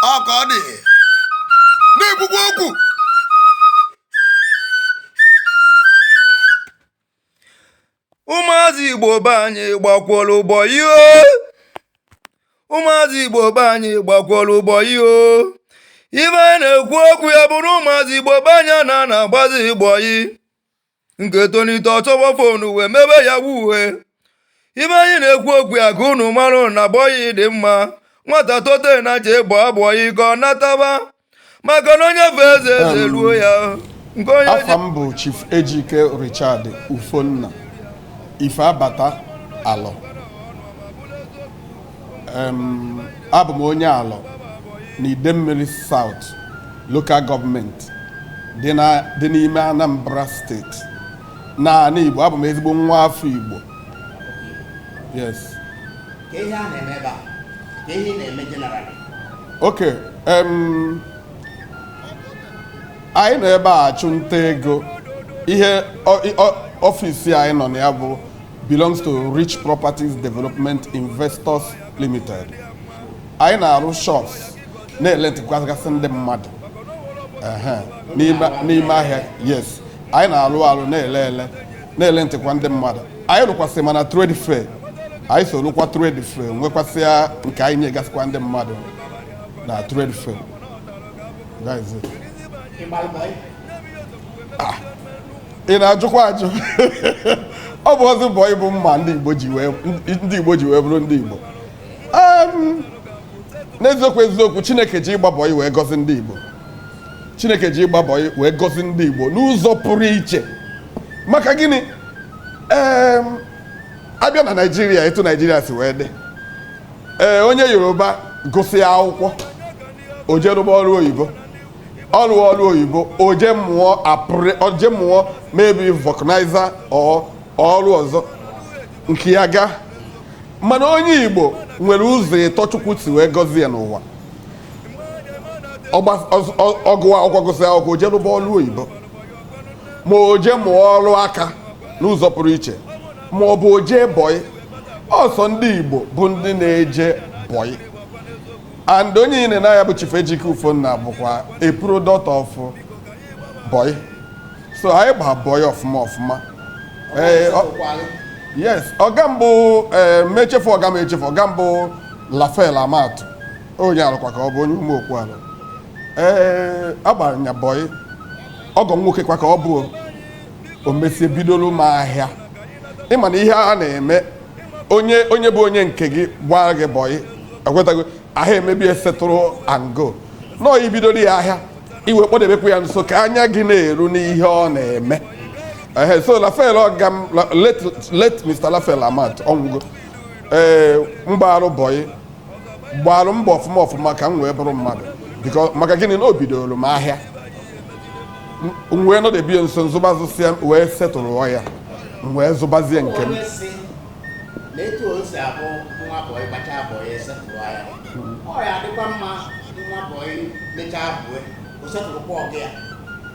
Akadi. Nebugoku. Umazi Igbo banye gbakwolu boyi o. Umazi Igbo banye gbakwolu boyi o. Ibe na-ekwu okwu ya bụrụ Umazi Igbo banye na-agbazi boyi. Nke tonite ọchọbọ fonu wee mebe ya wuwe. Ibe anyị na-ekwu okwu ya ka unu marụ na boyi dị mma. Nwata tote na je bụ boyi ka ọ nataba. Maka na onye bụ eze luo ya. Afa m bụ Chief Ejike Richard Ufonna, Ifeabata Alor. Abụ m onye Alor n'Idemmiri South Local Government dị n'ime Anambra State. N'ala Igbo, abụ m ezigbo nwa afọ Igbo. Yes. Ka ihe a na-eme ebe a? Ka ihe na-eme generally? Okay. Anyị nọ ebe a achụ nta ego. Ihe ọfisi anyị nọ na ya bụ belongs to Rich Properties Development Investors Limited. Anyị na-arụ shops na-elentikwagasị ndị mmadụ n'ime ahịa. Yes, anyị na-arụ na-elentikwa ndị mmadụ. Anyị rụkwasị mana trade fair. Anyị so rụkwa trade fair, nwekwasịa nke anyị nyegasịkwa ndị mmadụ na trade fair. That is it. Ị na-ajụkwa ajụ. Ọ bụ ọzọ bọị bụ mma ndị Igbo ji wee bụrụ ndị Igbo. N'eziokwu Chineke ji ịgba bọị wee gọzi ndị Igbo. Chineke ji ịgba bọị wee gọzi ndị Igbo n'ụzọ pụrụ iche. Maka gịnị? Abịa na Naịjirịa, etu Naịjirịa si wee dị. Onye Yoruba gụsị akwụkwọ, o jee rụba ọrụ oyibo. Ọrụ oyibo, o je mụọ maybe vulcanizer ọrụ ọzọ nke ya ga. Mana onye Igbo nwere ụzọ ịtọ Chukwu si wee gọzie ya n'ụwa. Ọgụwa akwụkwọ gụsị akwụkwọ, o je rụba ọrụ oyibo, ma o je mụọ ọrụ aka n'ụzọ pụrụ iche, ma ọ bụ o jee bọị. Ọsọ ndị Igbo bụ ndị na-eje bọị. And onye ị na-anya bụ Chief Ejike Ufonna bụkwa a product of boy. So anyị gba boy ọfụma. Yes, ọga mbụ mechefu ọga mbụ Lafel Amatu. Onye alụkwa ka ọ bụ onye Umuokwu alụ. Agbara nya boy. Ọgọ nwoke kwa ka ọ bụ o mesie bidoro m ahịa. Ịma na ihe a na-eme onye bụ onye nke gị gbara gị boy. Ekwetago ahịa emebi setụrụ ango nọọ ibidoro ya ahịa iwe kpọdebekwa ya nso ka anya gị na-eru n'ihe ọ na-eme. So Lafel ọgam late Mr. Lafel Amat ọnwụgo mgbarụ bọyị gbarụ mbọ ọfụma ka m wee bụrụ mmadụ maka gịnị na o bidoro m ahịa wee nọdebie nso nzụbazụsịa wee setụrụ ya wee zụbazie nke m. N'etu o si abụ nwa bọyị gbachaa bọyị setụrụ ya, ọ ya adịkwa mma nwa bọyị mechaa bụe o setụrụkwa ọgụ ya,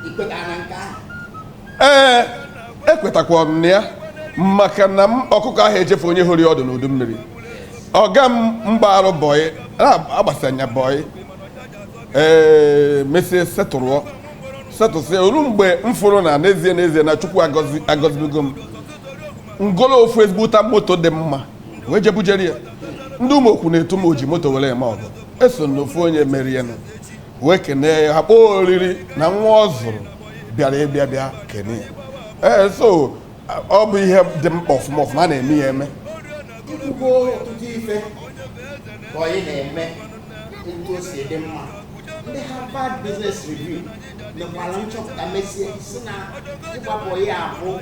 ikweta na nke ahụ? Ekwetakwa m na ya maka na ọkụkọ ahụ echefu onye hụrụ ya ọdụ n'udu mmiri. Ọga m mgbarụ bọyị agbasanya bọyị mesie setụsịa olu mgbe m fụrụ na n'ezie na Chukwu agọzibigo m ngolo ofu ezigbo moto dị mma wee jebujere ya. Ndị Umuokwu na-etu m oji moto were eme ọgụ. Eso n'ofu onye meri ya wee kene ya, ha kpọọ oriri na nwa ọ zụrụ bịara bịa kene ya. So ọ bụ ihe dị mkpa ọfụma na-eme ya eme. Ikwugo ọtụtụ ife bọyị na-eme etu o si dị mma. Ndị Harvard Business Review mekwara nchọpụta mesie si na ịgba bọyị abụ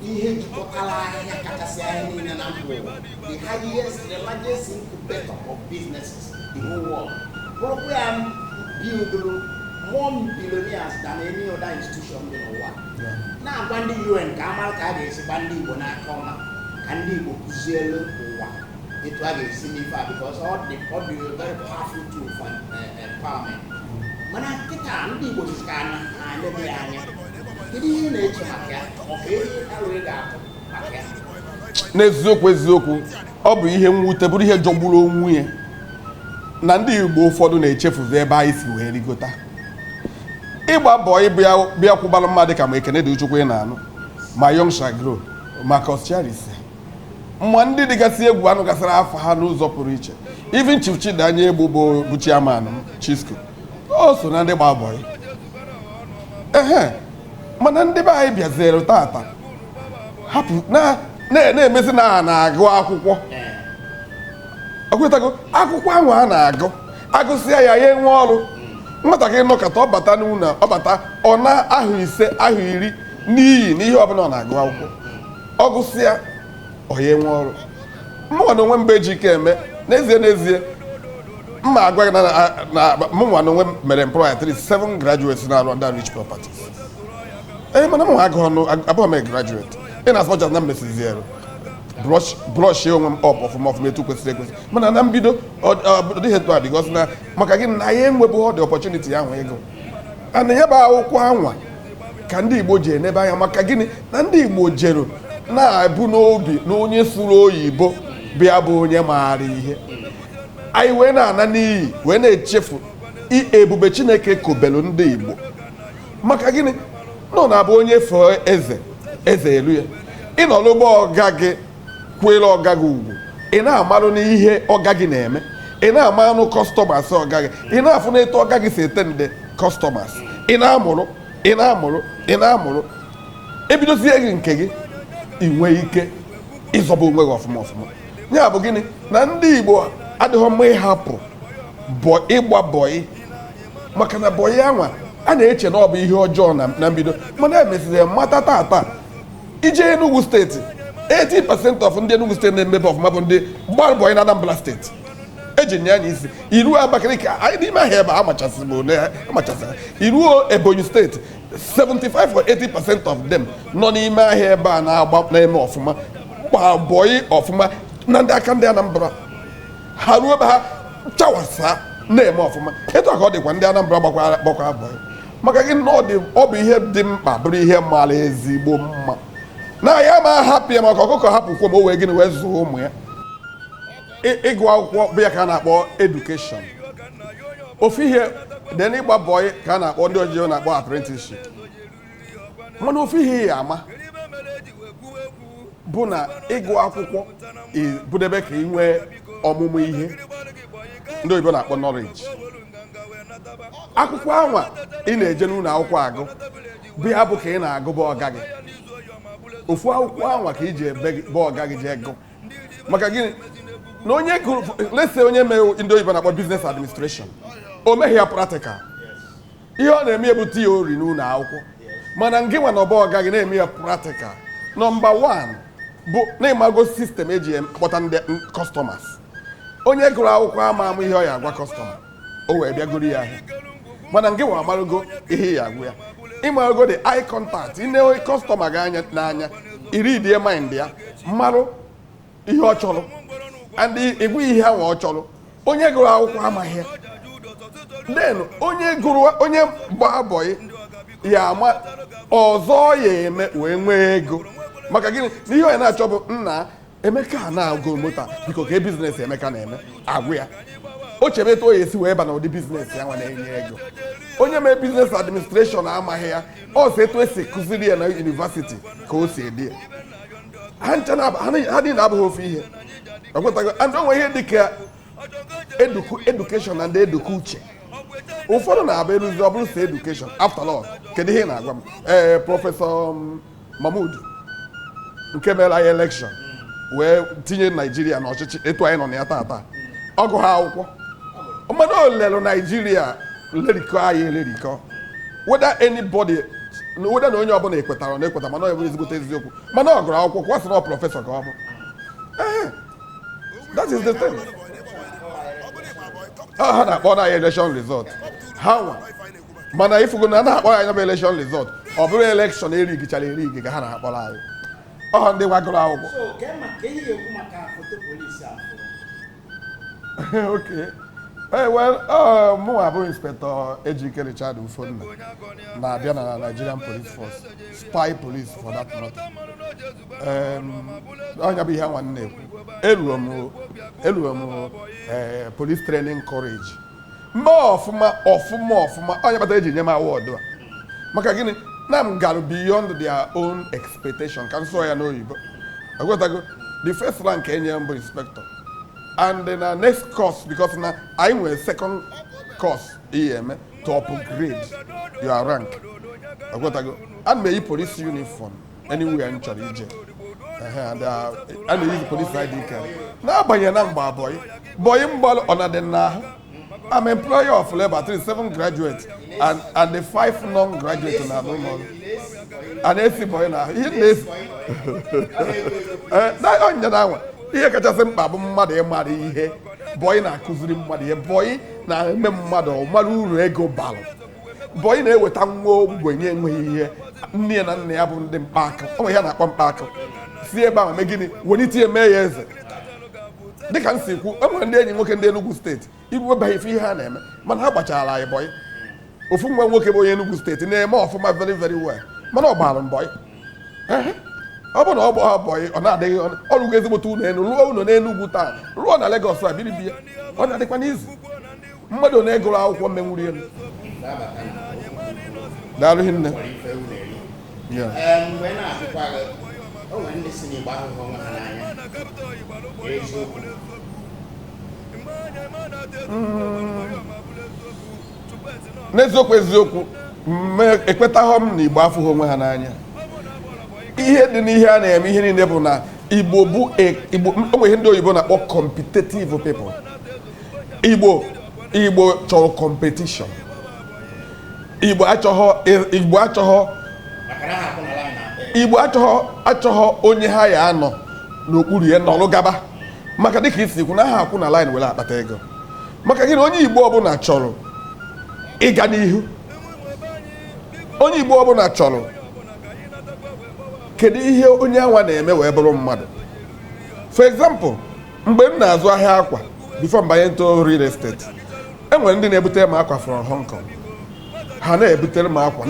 ihe jikọtara ahịa kachasị ahịa niile na mba ụwa. The largest incubator of businesses in the whole world. Bụrụkwa ya builduru more billionaires than any other institution in the world. Na-agwa ndị UN ka amara ka a ga-esi gba ndị Igbo n'aka ọma ka ndị Igbo kụzielu ụwa etu a ga-esi n'ife a because ọ dị a very powerful tool for empowerment. Mana nkịta ndị Igbo jika na-elebe ya anya. Kedu ihe na-eche maka ya? Ọ ka ihe alụghị ga-atụ maka ya? N'eziokwu ọ bụ ihe mwute bụrụ ihe jọgburu onwe ya na ndị Igbo ụfọdụ na-echefuzi ebe anyị si wee rigota ịgba bọị bịa kwụbara mmadụ ka ma Ekene dị Uchukwu ị na-anụ ma Young Shagro ma Koscielny ma ndị dịgasị egwu anụ gasịrị afọ ha n'ụzọ pụrụ iche even Chief Chidanya Egbo bụ chairman Chisco o so na ndị gba bọị mana ndị be anyị bịaziere tata hapụ na-emezi na ha na-agụ akwụkwọ ọkwetago akwụkwọ ahụ a na-agụ agụsịa ya enwe ọrụ nwatakịrị nọkọta ọbata n'ụlọ ọbata ọ na ahụ 5 ahụ 10 n'iyi n'ihe ọbụla ọ na-agụ akwụkwọ ọgụsịa ọ ya enwe ọrụ mụnwa na onwe mgbe Ejike eme n'ezie mma agwa gị na mụnwa na onwe mere employer 7 graduates na under rich properties mana mụnwa agụ ọnụ abụọ m graduate in as much as na mmesiziere brush onwe m up ọfụma etu kwesịrị ekwesị mana na mbido ọ dịghị etu a because na maka gị na ya enwebụghị the opportunity ya nwe ego ana ya bụ akwụkwọ anwa ka ndị Igbo ji enebe anya maka gịnị na ndị Igbo jere na-ebu n'obi na onye sụrụ oyibo bịa bụ onye maara ihe anyị wee na-ana n'iyi wee na-echefu ebube Chineke kobelu ndị Igbo maka gịnị nọ na-abụ onye fee eze elu ya ịnọ n'ụgbọ ọga gị kwere ọga gị ugwu ị na-amarụ n'ihe ọga gị na-eme ị na-amanụ kọstọmas ọga gị ị na-afụ na etu ọga gị si ete nde kọstọmas ị na-amụrụ ebidozie gị nke gị ị nwee ike ịzọba onwe gị ọfụma ya bụ gịnị na ndị Igbo adịghị mma ịhapụ ịgba bọị maka na bọị anwa a na-eche na ọ bụ ihe ọjọọ na mbido mana emesịrị mata tata ije Enugu steeti 80% of ndị Enugu steeti na-emepe ọfụma bụ ndị gbara bọị na Anambra steeti eji nye anya isi iruo Abakaliki anyị n'ime ahịa ebe amachasịrị iruo Ebonyi steeti 75 or 80% of them nọ n'ime ahịa ebe a na-eme ọfụma gba bọị ọfụma na ndị aka ndị Anambra ha ruo ebe ha chawasa na-eme ọfụma etu a ka ọ dịkwa ndị Anambra gbakwa bọị maka gị na ọ bụ ihe dị mkpa bụrụ ihe mara ezigbo mma na ya ma hapụ ya maka ọkụkọ hapụkwa ma o wee gịnị wee zụọ ụmụ ya ịgụ akwụkwọ bụ ya ka a na-akpọ edukeshọn ofu ihe dị n'ịgba bọị ka a na-akpọ ndị ọjọọ na-akpọ apprenticeship mana ofu ihe ya ama bụ na ịgụ akwụkwọ budebe ka ị nwee ọmụmụ ihe ndị oyibo na-akpọ knowledge akwụkwọ anwa ị na-eje n'ụlọ akwụkwọ agụ bụ ya bụ ka ị na-agụ bụ ọga gị ofu akwụkwọ anwa ka iji ebe bụ ọga gị jee gụ maka gịnị na onye gụrụ lese onye mee ndị oyibo na-akpọ business administration o meghị ya practical ihe ọ na-eme bụ theory n'ụlọ akwụkwọ mana ngị nwa na ọba ọga gị na-eme ya practical nọmba 1 bụ na ịmago sistem eji akpọta ndị customers onye gụrụ akwụkwọ ama ihe ọ ya agwa kọstọma o wee bịagoro ya ahịa mana ngị nwa amarogo ihe ya agwụ ya ịmarogo the eye contact ịna-enwe kọstọma gị anya n'anya iri die mind ya mmarụ ihe ọ chọrọ and ịgwụ ihe ahụ ọ chọrọ onye gụrụ akwụkwọ amaghị ya then onye gbaa bọyị ya ama ọzọ ya eme wee nwee ego maka gịnị na ihe onye na-achọ bụ nna Emeka na-agụ moto biko ka biznes Emeka na-eme agwụ ya o chebe etu o ya esi wee ba na ụdị biznes ya nwa na-enye ego onye mee biznes administration amaghị ya ọ sị etu esi kụziri ya na yunivasiti ka o si edi ya ha dị na-abụghị ofe ihe and o nwere ihe dịka education and eduka uche ụfọdụ na-abụ eruzi ọ bụrụ sa education after all kedu ihe na-agwa m prọfesọ Mahmood nke mere anyị elekshọn wee tinye Naijiria n'ọchịchị etu anyị nọ na ya tata ọgụ ha akwụkwọ mmadụ olelu Naijiria lerikọ anyị elerikọ whether na onye ọbụla ekwetara na ekweta mana ọ bụ ezigbote eziokwu mana ọ gụrụ akwụkwọ kwa sị na prọfesọ ka ọ bụ that is the thing ha na-akpọ na election result ha nwa mana ifugo na na-akpọ anyị bụ election result ọ bụrụ election erigichara erigi ka ha na-akpọrọ anyị ọ ndị gwagụrụ akwụkwọ okay well, mụ abụ Inspector Ejike Richard Ufonna na-abịa na Nigerian Police Force, spy police for that matter. Onye bụ ihe nwanne ekwu. Eruo m police training college. Ọfụma onye kpatara eji nye m award a. Maka gịnị? Na m gara beyond their own expectation. Ka m sụọ ya n'oyibo. Agwatago, the first rank enye m bụ inspector. And then next course, because now I will second course EM to upgrade your rank. I got to go. And may police uniform anywhere in Chorije. And use police ID card. Now by your number, boy, on the now. I'm employer of labor, 37 graduates and the 5 non-graduates in our normal. And AC boy now. He is. That on your now. Ihe kachasị mkpa bụ mmadụ ịmara ihe bọyị na-akụziri mmadụ ihe bọyị na-eme mmadụ mara uru ego balụ bọyị na-eweta nwa ogbenye enweghị ihe nne na nna ya bụ ndị mkpaakụ ọ ihe na-akpọ mkpaakụ si ebe ahụ mee gịnị welite eme ya eze dịka m si kwu enwere ndị enyi nwoke ndị Enugu steeti iruwebaghị ife ihe ha na-eme mana ha gbachara anyị bọyị ofu nwa nwoke bụ onye Enugu steeti na-eme ọfụma very very well mana ọ gbalụ mbọyị ọ bụ na ọ bụ abọghị ọ na-adịghị ọrụ ezigbote ụlọ elu rụọ ụlọ n'Enugwu taa rụọ na Lagos a biri bịa ọ na-adịkwa n'izu mmadụ na-egụrụ akwụkwọ mmenwuri elu daalụ hinne mgbe na-akụkwa o nwere ndị si n'Igbo ahụhụ onwe ha n'anya n'eziokwu ekwetaghọ m na Igbo afụghị onwe ha n'anya ihe dị n'ihe a na-eme ihe niile bụ na Igbo bụ onwe ihe ndị oyibo na-akpọ competitive people. Igbo chọrọ competition. Igbo achọghọ onye ha ya anọ n'okpuru ya nọrụ gaba maka dịka isi ikwu na ha akwụ na line were akpata ego maka gịnị onye Igbo ọbụla chọrọ ịga n'ihu onye Igbo ọbụla chọrọ kedu ihe onye anwa na-eme wee bụrụ mmadụ. For example, mgbe m na-azụ ahịa akwa before mbanye into real estate enwere ndị na-ebutere m akwa from Hong Kong ha na-ebutere m akwa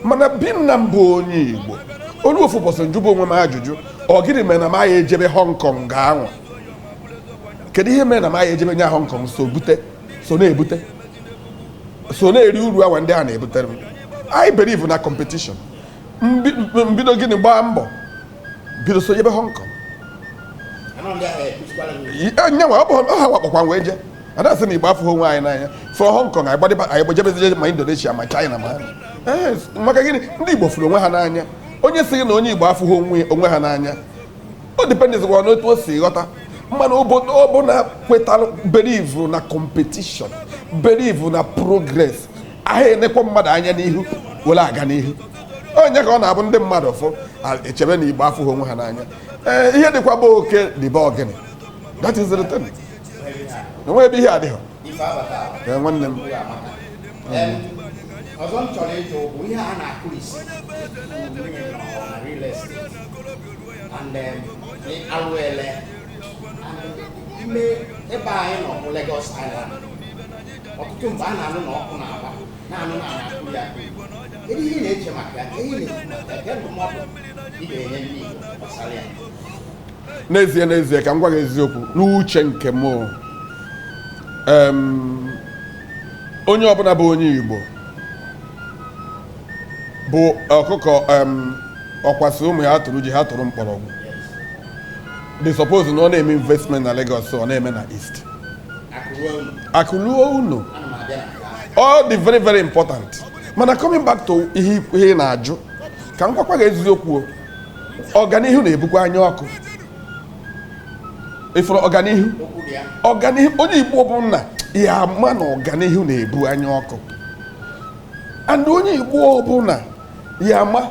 mana bi nna m bụ onye Igbo onye ofu ụbọchị njụbụ onwe m ajụjụ ọ gịnị mere na m agha ejebe Hong Kong ga-anwa kedu ihe mere na m agha ejebe nya Hong Kong so na-eri uru awa ndị a na-ebutere m. I believe na competition. Mbido gịnị gbaa mbọ bido so yebe Hong Kong nyanwa ọ bụ ha wakpọkwa wee je adasị na Igbo afụghị onwe anyị n'anya for Hong Kong anyị gbajebezije ma Indonesia ma China ma maka gịnị ndị Igbo fụrụ onwe ha n'anya onye sị na onye Igbo afụghị onwe ha n'anya o dependizikwa n'otu o si ghọta mana ọ bụ na kwetara believe na competition believe na progress ahịa enekwa mmadụ anya n'ihu were aga n'ihu onye ka ọ na-abụ ndị mmadụ fụ echebe na Igbo afụghị onwe ha n'anya ihe dịkwa bụ oke dịbe ọgịnị that is the thing enwe ebe ihe adịghị nwanne m ọzọ m chọrọ ịjụ bụ ihe a na-akụrisi na real estate and alụele ime ebe anyị nọ bụ Lagos Island ọtụtụ mgbe a na-anụ na ọkụ na-agba na-anụ na na-akụ ya kedu ihe na-eche maka ihe na-ekwu maka ndụmọdụ ị ga-enye ndị Igbo gbasara ya n'ezie ka m gwa gị eziokwu n'uche nke m onye ọbụla bụ onye Igbo bụ ọkụkọ ọkwasị ụmụ ya tụrụ ji ha tụrụ mkpọrọgwụ they suppose na ọ na-eme investment na Lagos ọ na-eme na East akụluo unu all the very very important mana coming back to ihe na-ajụ ka m gwakwa gị eziokwu ọganihu na-ebukwa anya ọkụ ifuru ọganihu onye Igbo bụ nna ya ama na ọganihu na-ebu anya ọkụ and onye Igbo bụ na ya ama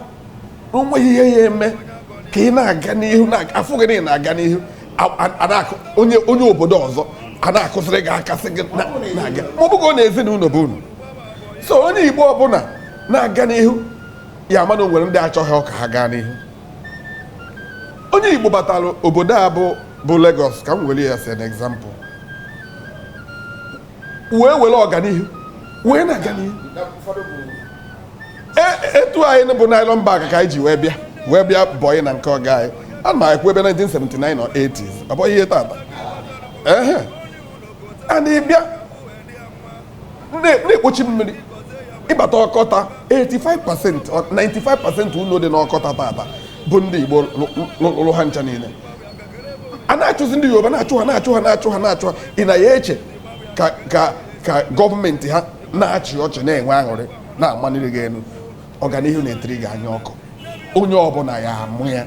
onweghị ihe ya eme ka ị na-aga n'ihu afọ gị na-aga n'ihu onye obodo ọzọ a na-akụsịrị gị akasị gị na-aga ma ọ bụghị ọ na-ezinụlọ bụ unu so onye Igbo ọbụla na-aga n'ihu ya ama na o nwere ndị achọghị ka ha gaa n'ihu. Onye Igbo batara obodo a bụ Lagos ka m were ya as an example wee were ọganihu wee na-aga n'ihu. Etu anyị bụ nylon bag ka anyị ji wee bịa bọyị na nke ọga anyị. A na ekwu ebe 1979 or 80s ọ bụghị ihe tata. A na-ebịa na-ekpochi mmiri ịbata ọkọta 85% or 95% ụlọ dị n'ọkọta tata bụ ndị Igbo lụrụ ha ncha niile. A na-achụzi ndị Yoruba na-achụ ha ị na ya eche ka gọọmenti ha na-achị ọchị na-enwe aṅụrị na-amaniri gị elu. Ọganihu na-etiri gị anya ọkụ, onye ọbụla ya amụ ya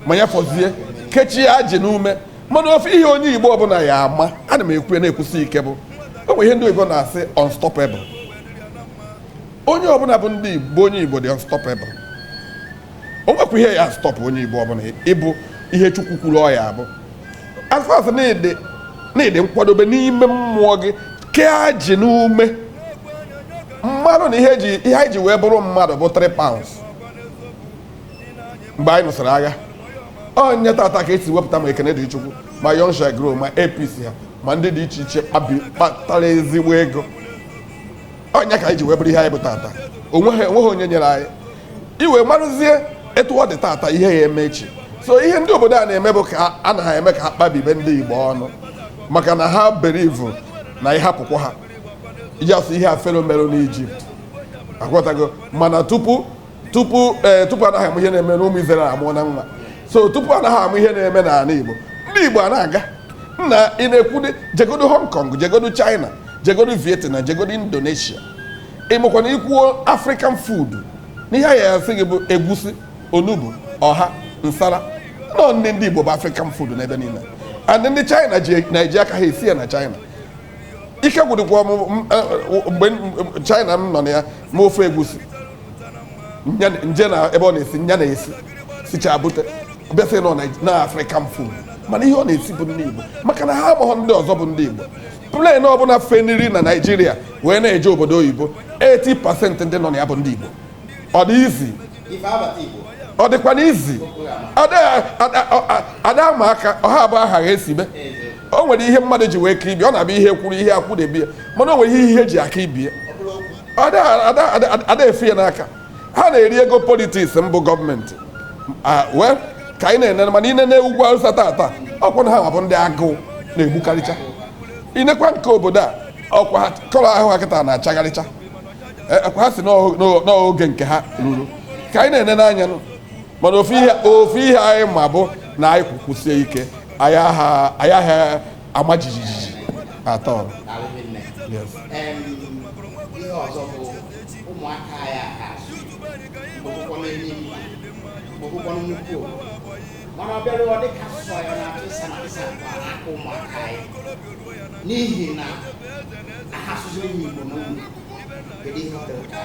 ma ya fọzie kechie ajị n'ume. Mana ofe ihe onye Igbo ọbụla ya ama, ana m ekwu na-ekwusi ike bụ o nwere ihe ndị Igbo na-asị unstoppable. Onye ọbụla bụ ndị Igbo, onye Igbo dị unstoppable. O nwekwa ihe ya stop onye Igbo ọbụla ịbụ ihe Chukwu kwuru ọ ya abụ. As far as na-ede nkwadobe n'ime mmụọ gị kee ajị n'ume. Mmadụ na ihe anyị ji wee bụrụ mmadụ bụ 3 pounds mgbe anyị nụsịrị agha. Onye tata ka esi wepụta ma Ekene dị Chukwu ma Young Shall Grow ma APC ha ma ndị dị iche iche kpatara ezigbo ego. Onye ka anyị ji wee bụrụ ihe anyị bụ tata. Onweghị onye nyere anyị iwe marụzie etu ọ dị tata ihe ya eme echi. So ihe ndị obodo a na-eme bụ ka a na ha eme ka ha kpabibe ndị Igbo ọnụ maka na ha believe na ịhapụkwa ha iji asụ ihe a Fero mere n'Ijipt. Agwọtago mana tupu anaghị amụ ihe na-eme na ụmụ Izrel amụọ na nwa. So tupu anaghị amụ ihe na-eme n'ala Igbo, ndị Igbo a na-aga na ị na-ekwude jegodo Hong Kong, jegodo China, jegodo Vietnam, jegodo Indonesia. Ịmụkwa na ikwuo African food n'ihe a ya asị gị bụ egusi, onugbu, ọha, nsala. Nọ ndị Igbo bụ African food n'ebe niile. And ndị China na-eji aka ha esi ya na China. Ike gwụdịkwa mgbe China m nọ na ya ma ofe egusi nje na ebe ọ na-esi nya na-esi sicha bute bịasị nọ na African food. Mana ihe ọ na-esi bụ ndị Igbo maka na ha amaghọ ndị ọzọ bụ ndị Igbo. Plane ọbụla feniri na Nigeria wee na-eje obodo oyibo 80% ndị nọ na ya bụ ndị Igbo. Ọ dị izi, ọ dịkwa n'izi, ada ama aka ọha abụọ aha ga-esibe. O nwere ihe mmadụ ji wee ka ibie, ọ na-abịa ihe kwuru ihe akwụdebie, mana o nwere ihe ji aka ibie. Ada efe ya n'aka. Ha na-eri ego politiks mbụ gọọmenti wee ka anyị na-ene, mana ine na-ugwu Awụsa tata ọkwụ na ha bụ ndị agụụ na-egbukarịcha. Inekwa nke obodo a ọkwa ha kọrọ ahụ ha kịta na-achagharịcha. Ọkwa ha si n'oge nke ha ruru ka anyị na-ene n'anya nụ. Mana ofe ihe anyị ma bụ na anyị kwụsie ike, anyị agha ama jijiji atọ. Ihe ọzọ bụ ụmụaka anyị aka gbogbo nnukwu mana ọ bịara ọ dị ka sọ ya na ịsa aka ụmụaka anyị n'ihi na ha sụziri Igbo n'ụlọ. Kedu ihe ọ dịrị ka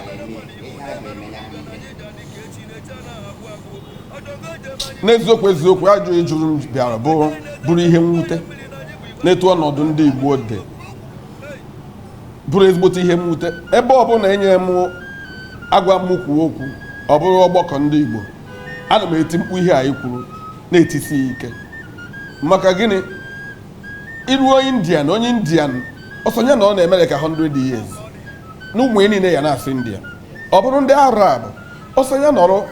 ihe a ga-eme ya n'eziokwu ajụ ịjụrụ m bịara bụrụ ihe mwute n'etu ọnọdụ ndị Igbo dị, bụrụ ezigbote ihe mwute. Ebe ọbụla enye m agwa m kwuo okwu ọ bụrụ ọgbakọ ndị Igbo, ana m eti mkpu ihe anyị kwuru na-etisi ike. Maka gịnị? Iruo onye Indian ọsọnya na ọ na-emere ka 100 years na ụmụ niile ya na-asụ India. Ọ bụrụ ndị Arab ọsọnya nọrọ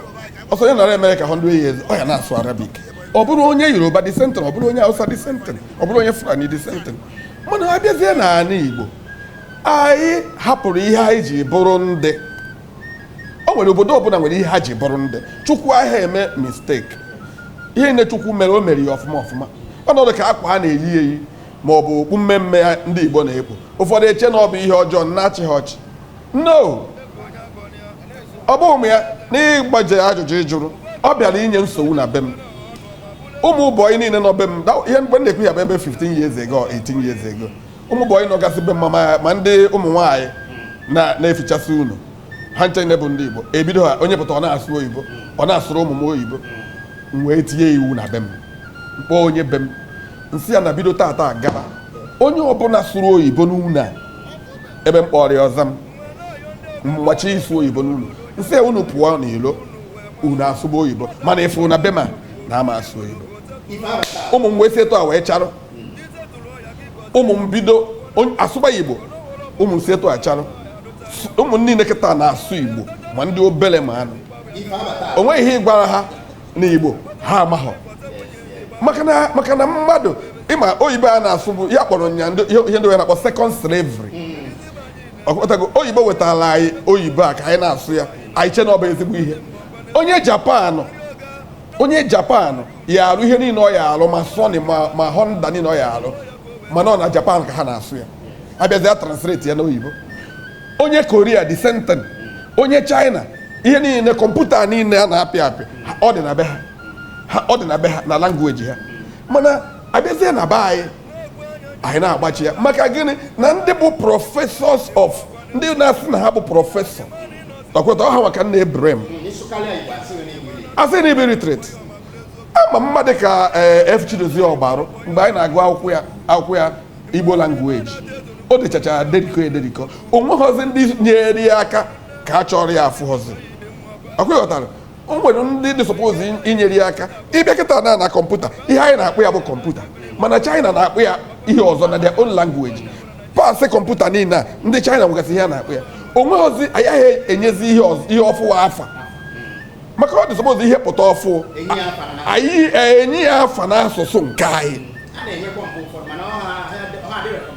emere ka 100 years ọ ya na-asụ Arabic. Ọ bụrụ onye Yoruba dissenting, ọ bụrụ onye Hausa dissenting, ọ bụrụ onye Fulani dissenting. Mana ha bịazie n'ala Igbo, anyị hapụrụ ihe anyị ji bụrụ ndị. O nwere obodo ọbụla nwere ihe ha ji bụrụ ndị. Chukwu ahịa eme mistake. Ihe nne Chukwu mere o mere ya ọfụma. Ọnọdụ ka akwa ha na-eyi ma ọ bụ okpu mmemme ndị Igbo na-ekpu. Ụfọdụ eche na ọ bụ ihe ọjọọ na-achị ha ọchị. No, ọ bụ ụmụ ya n'ịgbaje ajụjụ ịjụrụ ọ bịara inye nsogbu na be m. Ụmụ bọyị niile nọ be m, ihe mgbe na-ekwu ya bụ ebe 15 years ago 18 years ago. Ụmụ bọyị nọgasị be m ma ndị ụmụ nwaanyị na-efichasị unu ha nche bụ ndị Igbo. Ebido ha onye pụta ọ na-asụ oyibo, ọ na-asụrụ ụmụ m oyibo. M wee tinye iwu na be m, mkpọọ onye be m nsị ya na bido tata gaba onye ọbụla sụrụ oyibo n'ụlọ ebe m kpọrọ ya ọza m mgbachi ịsụ oyibo n'ụlọ nsị ya unu pụọ n'ilo unu asụba oyibo, mana ịfụ na be ma na ama asụ oyibo. Ụmụ m wee si etu a wee charụ ụmụ m bido asụba Igbo ụmụ si etu achara ụmụ niile kịta na-asụ Igbo ma ndị obere ma anụ o nweghị ihe ịgwara ha n'Igbo ha amaghọ maka na mmadụ ịma oyibo a na-asụ bụ ya kpọrọ nya ihe ndị na-akpọ second slavery. Ọkpọtago oyibo wetara anyị oyibo a ka anyị na-asụ ya anyị che na ọ bụ ezigbo ihe. Onye Japan ya arụ ihe niile ọ ya arụ ma Sony ma Honda niile ọ ya arụ mana ọ na Japan ka ha na-asụ ya abịazi ya translate ya n'oyibo. Onye Korea the same thing. Onye China ihe niile kọmputa niile a na-apị ọ dị na be ha na language ha mana abịazie na be anyị na-agbachi ya maka gịnị na ndị bụ professors of ndị na-asị na ha bụ prọfesọ ọkweta ọha maka nna Ebrem asị na ibe retreat ama mmadụ ka F. Chidozie Ọgbarụ mgbe anyị na-agụ akwụkwọ ya Igbo language o dechachara deriko onweghọzi ndị nyere ya aka ka a chọrọ ya afụghọzi ọkwụghọtara o nwere ndị dị suppose inyere ya aka ịbịa kịta na kọmputa ihe anyị na-akpụ ya bụ kọmputa mana China na-akpụ ya ihe ọzọ na their own language pasị kọmputa niile a ndị China nwegasị ihe a na-akpụ ya onweghọzi agaghị enyezi ihe ọfụwa afa maka ọ dị suppose ihe pụta ọfụ anyị enye ya afa n'asụsụ nke anyị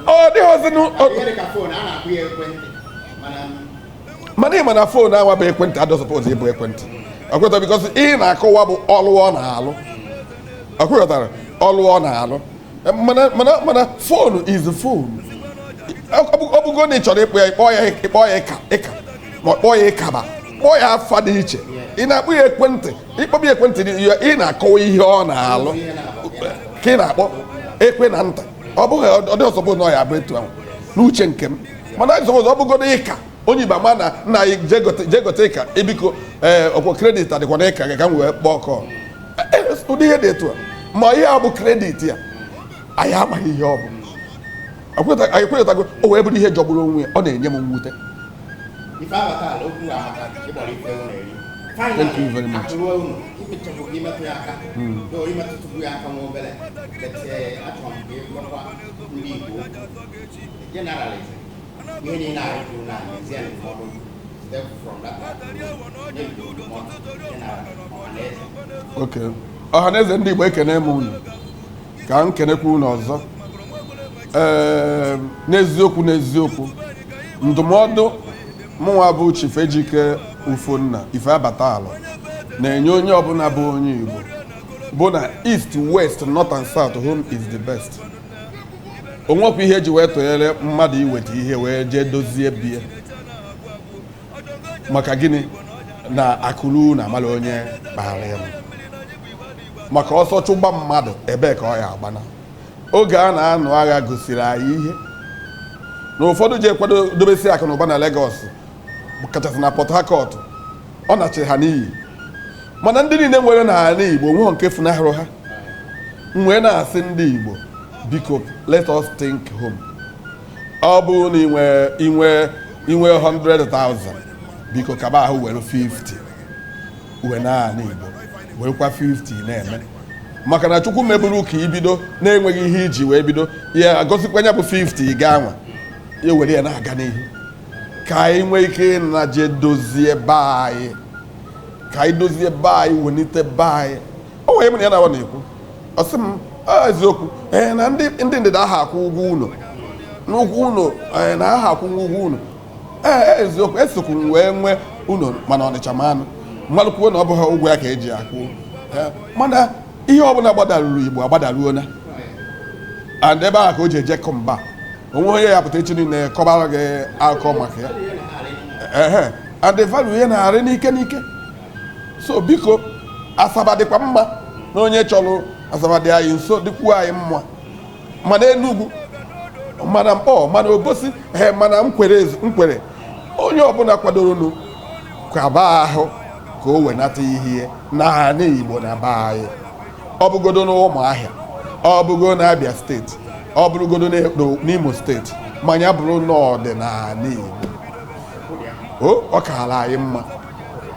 ọ dịghọzi mana ịma na foonu anwa bụ ekwentị adọ suppose ịbụ ekwentị ọkwụghọtara because ihe na-akọwa bụ ọlụ ọ na-alụ ọkwụghọtara ọlụ ọ na-alụ mana foonu is foonu ọ bụgo na ị chọrọ ịkpọ ya ịkpọ ya ịka ma kpọọ ya ịkaba kpọọ ya afa dị iche ị na-akpọ ya ekwentị ịkpọbụ ya ekwentị ị na-akọwa ihe ọ na-alụ ka ị na-akpọ ekwe na nta ọ bụghị ọdị ọsọbụ na ọ ya bụ etu ahụ n'uche nke m mana ọ bụgodo ịka onye Igbo ama na nna anyị jee gote ịka ebiko ọkwọ kredit adịkwa na ịka ga m wee kpọọ kọọ ụdị ihe dị etu a ma ihe a bụ kredit ya anyị amaghị ihe ọ bụ anyị kwenyetago o wee bụrụ ihe jọgburu onwe ya ọ na-enye m mwute. Thank you very much. Okay. Ọhaneze ndị Igbo ekene m unu ka m kenekwa unu ọzọ n'eziokwu ndụmọdụ mụnwa bụ Chief Ejike Ufonna Ifeabata Alor na-enye onye ọbụla bụ onye Igbo bụ na East, West, North and South home is the best. Onwekwa ihe eji wee tụnyere mmadụ iweta ihe wee jee dozie bie maka gịnị na akụrụ na amala onye kpaghara ya maka ọsọ chụgba mmadụ ebe ka ọ ya agbana. Oge a na-anụ agha gosiri anyị ihe na ụfọdụ ji ekwado dobesi akụ na ụba na Lagos kachasị na Port Harcourt ọ nachiri ha n'iyi mana ndị niile nwere n'ala Igbo nweghọ nke funahụrụ ha nwee na-asị ndị Igbo biko let us think home. Ọ bụrụ na inwe 100,000 biko kaba ahụ were 50 uwe n'ala Igbo werekwa 50 na-eme maka na Chukwu meburu ka ibido na-enweghị ihe iji wee bido ya agọzikwanya bụ 50 ga-anwa ya were ya na-aga n'ihu ka anyị nwee ike na je dozie be anyị ka anyị dozie be anyị welite be anyị. O nwere m na ya na-awa na-ekwu ọ sị m eziokwu na ndị ndịda aha akwụ ụgwọ ụlọ n'ụgwọ ụlọ na aha akwụ ụgwọ ụlọ eziokwu esokwu m wee nwee ụlọ mana Ọnịcha manụ mmalụkwuo na ọ bụghị ụgwọ ya ka eji akwụ mana ihe ọbụla gbadaruru Igbo agbadaruona and ebe ahụ ka o ji eje kọmba onwe onye ya pụta echi niile kọbara gị akụkọ maka ya and the value ya na-arị n'ike so biko Asaba dịkwa mma na onye chọrọ Asaba dị anyị nso dịkwuo anyị mma mana Enugu mana Mkpọ mana Obosi mana Nkwere onye ọbụla kwadoro kwaba ahụ ka o wenata ihe n'ala Igbo na be anyị ọ bụgodo n'Ụmụahịa ọ bụgo na Abia steeti ọ bụrụgodo n'Imo steeti manya bụrụ n'ọdịnala Igbo ọ kaala anyị mma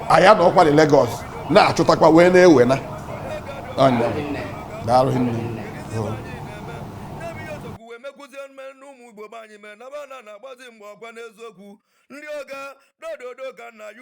anyị na ọkwa dị Lagos na-achụtakwa wee na-ewena anya daalụ nne Igbo be anyị mee na bana na-agbazi mgbe ọkwa n'eziokwu ndị ọga dododo ka nna